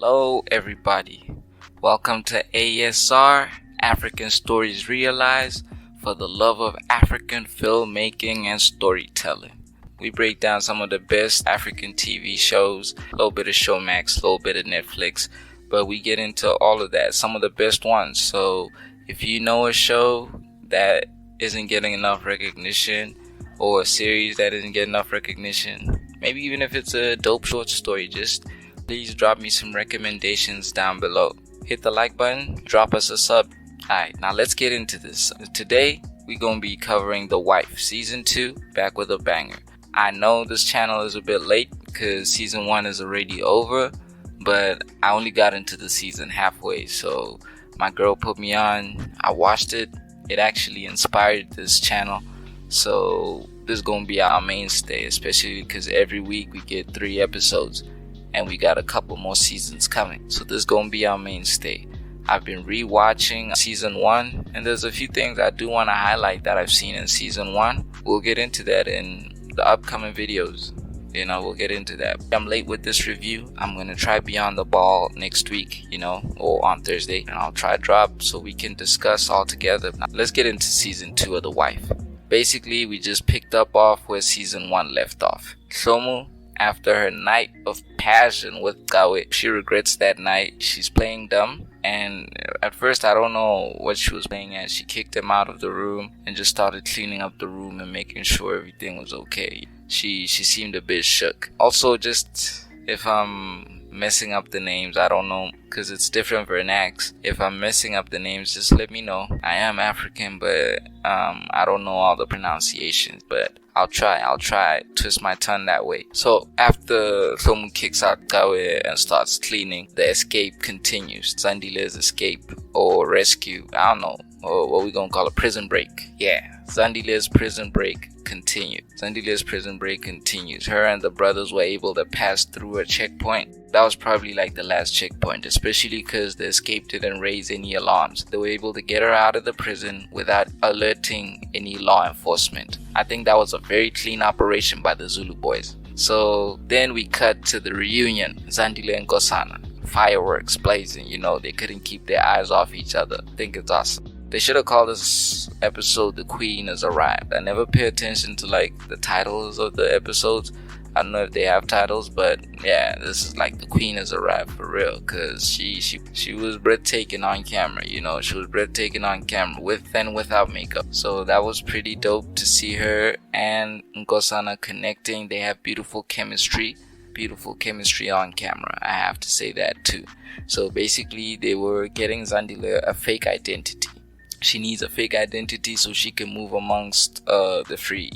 Hello everybody, welcome to ASR, African Stories Realized, for the love of African filmmaking and storytelling. We break down some of the best African TV shows, a little bit of showmax, a little bit of Netflix, but we get into all of that, some of the best ones. So if you know a show that isn't getting enough recognition, or a series that isn't getting enough recognition, maybe even if it's a dope short story, just please drop me some recommendations down below. Hit the like button, drop us a sub. Alright, now let's get into this. Today, we're going to be covering The Wife, Season 2, back with a banger. I know this channel is a bit late because Season 1 is already over, but I only got into the season halfway, so my girl put me on, I watched it, it actually inspired this channel, so this is going to be our mainstay, especially because every week we get 3 episodes. And we got a couple more seasons coming, so this is gonna be our mainstay. I've been rewatching season 1, and there's a few things I do want to highlight that I've seen in season 1. We'll get into that in the upcoming videos. We'll get into that. I'm late with this review. I'm gonna try be on the ball next week, or on Thursday, and I'll try drop so we can discuss all together. Now, let's get into season 2 of The Wife. Basically, we just picked up off where season 1 left off. Shomu, after her night of passion with Gawe, she regrets that night. She's playing dumb, and at first I don't know what she was playing at. She kicked him out of the room and just started cleaning up the room and making sure everything was okay. She seemed a bit shook. Also, just if I'm messing up the names, I don't know, because it's different vernacs. If I'm messing up the names, just let me know. I am African, but I don't know all the pronunciations, but I'll try twist my tongue that way. So after Somu kicks out Gawe and starts cleaning, the escape continues. Zandile's escape or rescue, I don't know, or what we gonna call a prison break. Yeah, Zandile's prison break continued. Her and the brothers were able to pass through a checkpoint. That was probably like the last checkpoint, especially because the escape didn't raise any alarms. They were able to get her out of the prison without alerting any law enforcement. I think that was a very clean operation by the Zulu boys. So then we cut to the reunion, Zandile and Nkosana. Fireworks blazing, they couldn't keep their eyes off each other. I think it's awesome. They should have called this episode The Queen Has Arrived. I never pay attention to the titles of the episodes. I don't know if they have titles, but yeah, this is like The Queen Has Arrived for real, because she was breathtaking on camera, she was breathtaking on camera with and without makeup. So that was pretty dope to see her and Nkosana connecting. They have beautiful chemistry on camera, I have to say that too. So basically they were getting Zandile a fake identity. She needs a fake identity so she can move amongst the free,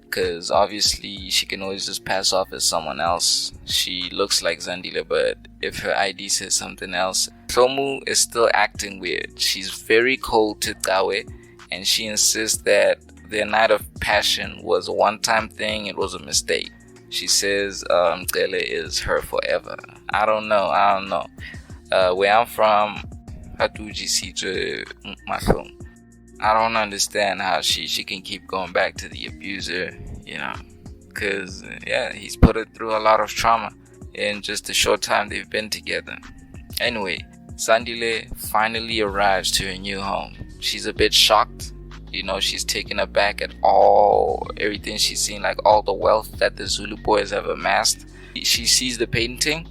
because obviously she can always just pass off as someone else. She looks like Zandile, but if her ID says something else. Somu is still acting weird. She's very cold to Gawe, and she insists that their night of passion was a one-time thing. It was a mistake. She says Zele is her forever. I don't know. Where I'm from, I don't understand how she can keep going back to the abuser, because he's put her through a lot of trauma in just the short time they've been together. Anyway, Zandile finally arrives to her new home. She's a bit shocked, she's taken aback at everything she's seen, like all the wealth that the Zulu boys have amassed. She sees the painting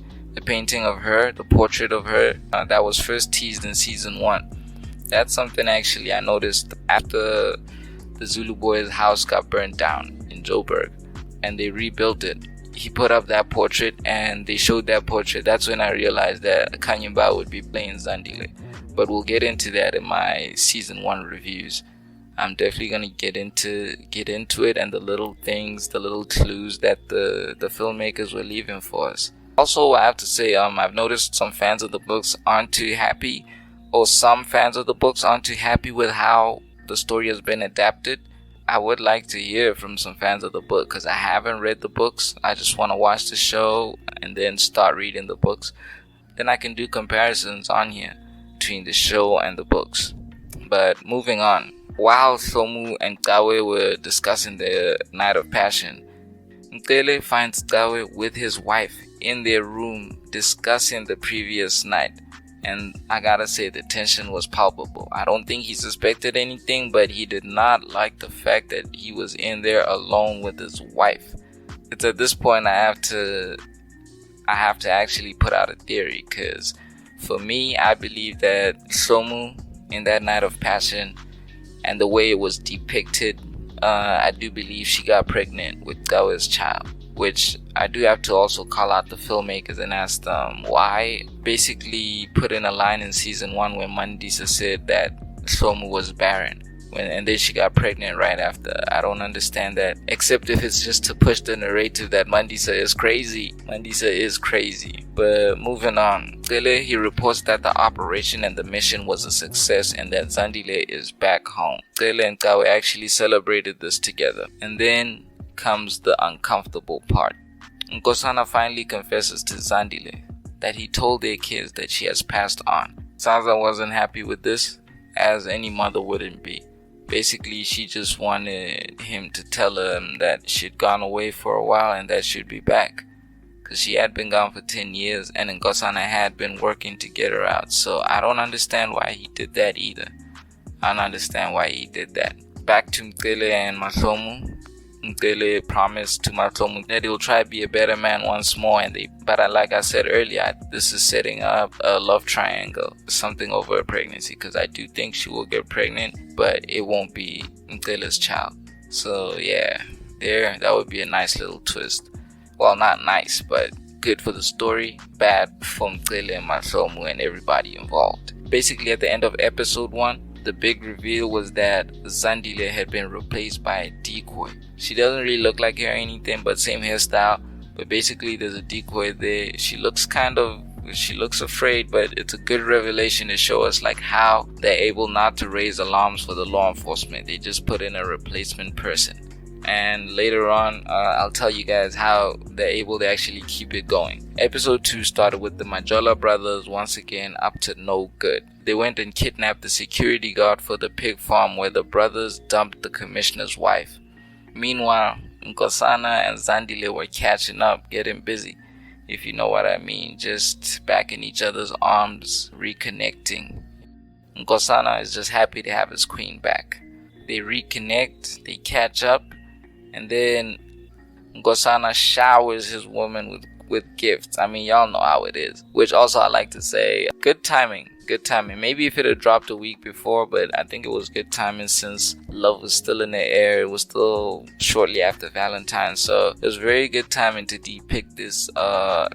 of her, the portrait of her, that was first teased in season 1. That's something actually I noticed after the Zulu boys' house got burned down in Joburg and they rebuilt it. He put up that portrait and they showed that portrait. That's when I realized that Kanyumba would be playing Zandile. But we'll get into that in my season 1 reviews. I'm definitely gonna get into it and the little things, the little clues that the filmmakers were leaving for us. Also, I have to say, I've noticed some fans of the books aren't too happy, or some fans of the books aren't too happy with how the story has been adapted. I would like to hear from some fans of the book, because I haven't read the books. I just want to watch the show and then start reading the books. Then I can do comparisons on here between the show and the books. But moving on. While Somu and Gawe were discussing their night of passion, Mtele finds Gawe with his wife in their room discussing the previous night, and I gotta say the tension was palpable. I don't think he suspected anything, but he did not like the fact that he was in there alone with his wife. It's at this point I have to actually put out a theory, because for me, I believe that Somu in that night of passion and the way it was depicted, I do believe she got pregnant with Gawa's child, which I do have to also call out the filmmakers and ask them why. Basically put in a line in season 1 where Mandisa said that Somu was barren, and then she got pregnant right after. I don't understand that, except if it's just to push the narrative that Mandisa is crazy. Mandisa is crazy. But moving on, Zandile, he reports that the operation and the mission was a success and that Zandile is back home. Zandile and Gawe actually celebrated this together. And then comes the uncomfortable part. Nkosana finally confesses to Zandile that he told their kids that she has passed on. Zaza wasn't happy with this, as any mother wouldn't be. Basically, she just wanted him to tell her that she'd gone away for a while and that she'd be back, because she had been gone for 10 years and Nkosana had been working to get her out. So I don't understand why he did that either. I don't understand why he did that. Back to Mtele and Mathomu. Mtele promised to Mathomu that he'll try to be a better man once more, but like I said earlier, this is setting up a love triangle, something over a pregnancy, because I do think she will get pregnant, but it won't be Mtele's child. So yeah, that would be a nice little twist. Well, not nice, but good for the story, bad for Mtele and Mathomu and everybody involved. Basically, at the end of episode 1, the big reveal was that Zandile had been replaced by a decoy. She doesn't really look like her or anything, but same hairstyle. But basically there's a decoy there. She looks afraid, but it's a good revelation to show us like how they're able not to raise alarms for the law enforcement. They just put in a replacement person. And later on, I'll tell you guys how they're able to actually keep it going. Episode 2 started with the Majola brothers once again up to no good. They went and kidnapped the security guard for the pig farm where the brothers dumped the commissioner's wife. Meanwhile, Nkosana and Zandile were catching up, getting busy, if you know what I mean, just back in each other's arms, reconnecting. Nkosana is just happy to have his queen back. They reconnect, they catch up, and then Nkosana showers his woman with gifts. I mean, y'all know how it is. Which also I like to say, good timing. Maybe if it had dropped a week before, but I think it was good timing since love was still in the air. It was still shortly after Valentine's, so it was very good timing to depict this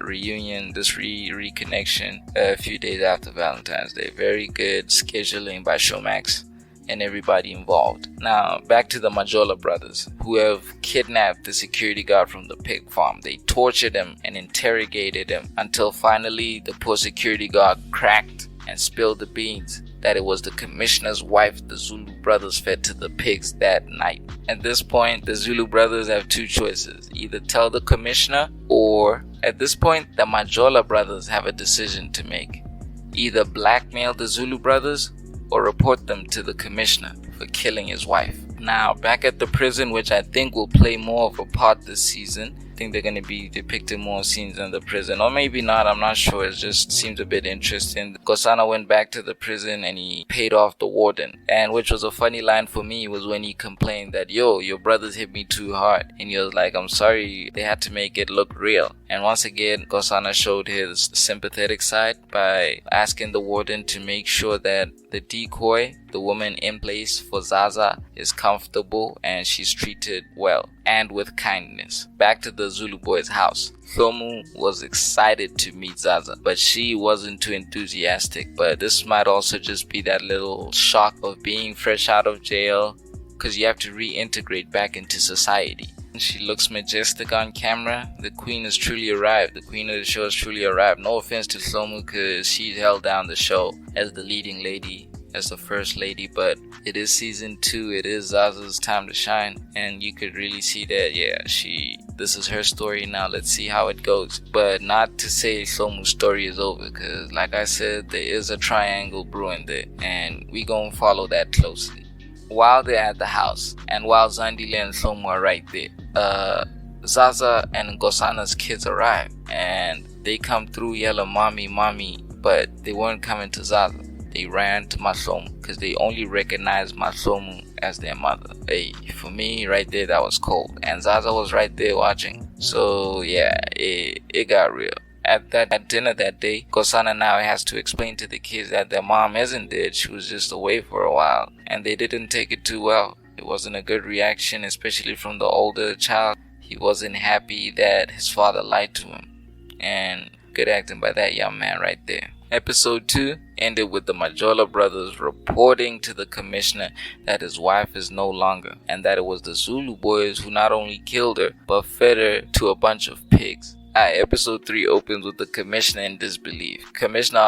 reunion, this reconnection a few days after Valentine's Day. Very good scheduling by Showmax and everybody involved. Now back to the Majola brothers, who have kidnapped the security guard from the pig farm. They tortured him and interrogated him until finally the poor security guard cracked and spilled the beans that it was the commissioner's wife the Zulu brothers fed to the pigs that night. At this point, the Zulu brothers have two choices: either tell the commissioner, or at this point the Majola brothers have a decision to make: either blackmail the Zulu brothers or report them to the commissioner for killing his wife. Now back at the prison, which I think will play more of a part this season. I think they're going to be depicting more scenes in the prison, or maybe not, I'm not sure. It just seems a bit interesting. Nkosana went back to the prison and he paid off the warden, and which was a funny line for me was when he complained that, yo, your brothers hit me too hard, and he was like, I'm sorry, they had to make it look real. And once again, Nkosana showed his sympathetic side by asking the warden to make sure that the decoy, the woman in place for Zaza, is comfortable and she's treated well and with kindness. Back to the Zulu boy's house. Thomu was excited to meet Zaza, but she wasn't too enthusiastic. But this might also just be that little shock of being fresh out of jail, because you have to reintegrate back into society. She looks majestic on camera. The queen has truly arrived. The queen of the show has truly arrived. No offense to Thomu, because she held down the show as the leading lady, as the first lady, but it is season 2. It is Zaza's time to shine, and you could really see that, yeah, this is her story now. Let's see how it goes. But not to say Thomu's story is over, because like I said, there is a triangle brewing there, and we gonna follow that closely. While they're at the house, and while Zandile and Thomu are right there, Zaza and Gosana's kids arrive, and they come through yelling mommy, mommy, but they weren't coming to Zaza. They ran to Matlomu because they only recognized Matlomu as their mother. Hey, for me right there, that was cold, and Zaza was right there watching. So yeah, it got real. At dinner that day, Gosana now has to explain to the kids that their mom isn't dead, she was just away for a while, and they didn't take it too well. It wasn't a good reaction, especially from the older child. He wasn't happy that his father lied to him, and good acting by that young man right there. Episode 2 ended with the Majola brothers reporting to the commissioner that his wife is no longer, and that it was the Zulu boys who not only killed her, but fed her to a bunch of pigs. Alright, episode 3 opens with the commissioner in disbelief. Commissioner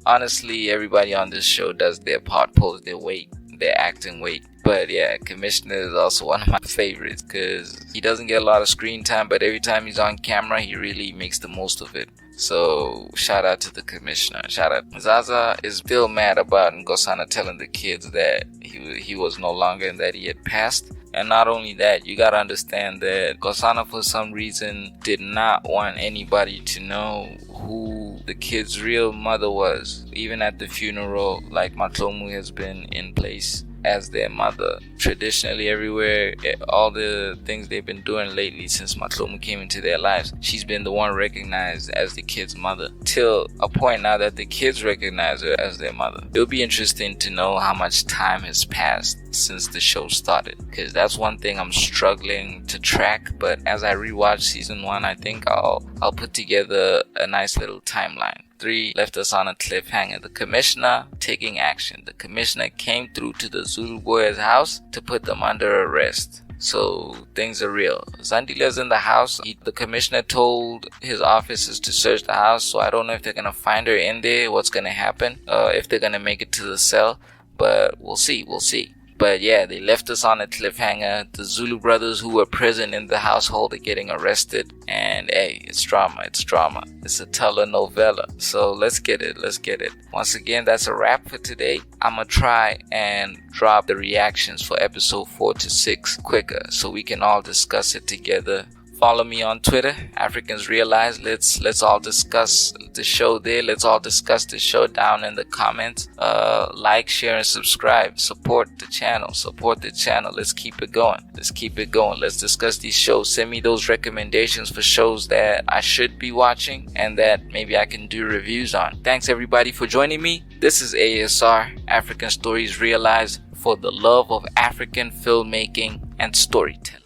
honestly, everybody on this show does their part, pulls their weight, their acting weight. But yeah, Commissioner is also one of my favorites because he doesn't get a lot of screen time, but every time he's on camera, he really makes the most of it. So shout out to the Commissioner. Shout out. Zaza is still mad about Gosana telling the kids that he was no longer and that he had passed. And not only that, you gotta understand that Gosana for some reason did not want anybody to know who the kid's real mother was. Even at the funeral, like Matlomu has been in place as their mother. Traditionally everywhere, all the things they've been doing lately since Matlomu came into their lives, she's been the one recognized as the kid's mother, till a point now that the kids recognize her as their mother. It'll be interesting to know how much time has passed since the show started, because that's one thing I'm struggling to track. But as I rewatch season 1, I think I'll put together a nice little timeline. 3 left us on a cliffhanger. The commissioner taking action. The commissioner came through to the Zulu boys' house to put them under arrest. So things are real. Zandile's in the house. The commissioner told his officers to search the house, so I don't know if they're gonna find her in there, what's gonna happen, if they're gonna make it to the cell, but we'll see. But yeah, they left us on a cliffhanger. The Zulu brothers who were present in the household are getting arrested. And hey, it's drama. It's a telenovela. So let's get it. Once again, that's a wrap for today. I'm going to try and drop the reactions for episode 4 to 6 quicker so we can all discuss it together. Follow me on Twitter, Africans Realize. Let's all discuss the show there. Let's all discuss the show down in the comments. Like, share, and subscribe. Support the channel. Let's keep it going. Let's discuss these shows. Send me those recommendations for shows that I should be watching and that maybe I can do reviews on. Thanks everybody for joining me. This is ASR, African Stories Realized, for the love of African filmmaking and storytelling.